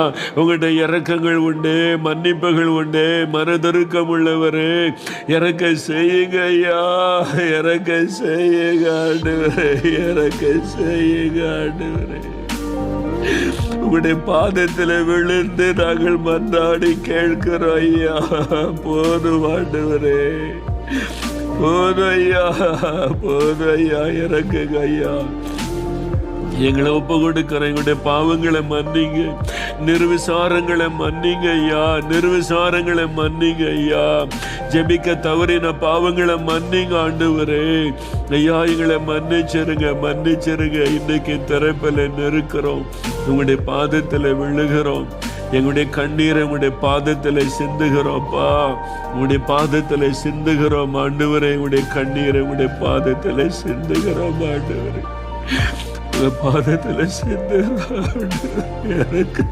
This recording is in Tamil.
உங்களுடைய இரக்கங்கள் உண்டு, மன்னிப்புகள் உண்டு, மனதுருக்கம் உள்ளவரே, இறக்க செய்யுங்க ஐயா, இறக்க செய்யுங்க ஆண்டவரே, இறக்க செய்யுங்க ஆண்டவரே. உங்களுடைய பாதத்தில் விழுந்து நாங்கள் மன்றாடி கேட்கிறோம் ஐயா. போதும் ஆண்டவரே, போதும் ஐயா, போதும் ஐயா, இறக்குங்க ஐயா. எங்களை ஒப்பு கொடுக்கிற எங்களுடைய பாவங்களை மன்னிங்க, நிர்விசாரங்களை மன்னிங்க ஐயா, நிர்விசாரங்களை மன்னிங்க ஐயா. ஜெபிக்க தவறின பாவங்களை மன்னிங்க ஆண்டவரே. ஐயா எங்களை மன்னிச்சிருங்க, மன்னிச்சிருங்க. இன்னைக்கு திறப்பில் நிற்கிறோம், உங்களுடைய பாதத்தில் விழுகிறோம், எங்களுடைய கண்ணீரை உங்களுடைய பாதத்தில் சிந்துகிறோம்ப்பா, உங்களுடைய பாதத்தில் சிந்துகிறோம் ஆண்டவரே. உங்களுடைய கண்ணீரை உங்களுடைய பாதத்தில் சிந்துகிறோம் ஆண்டவரே, பாதத்தில் சிந்துகிறோம். எனக்கு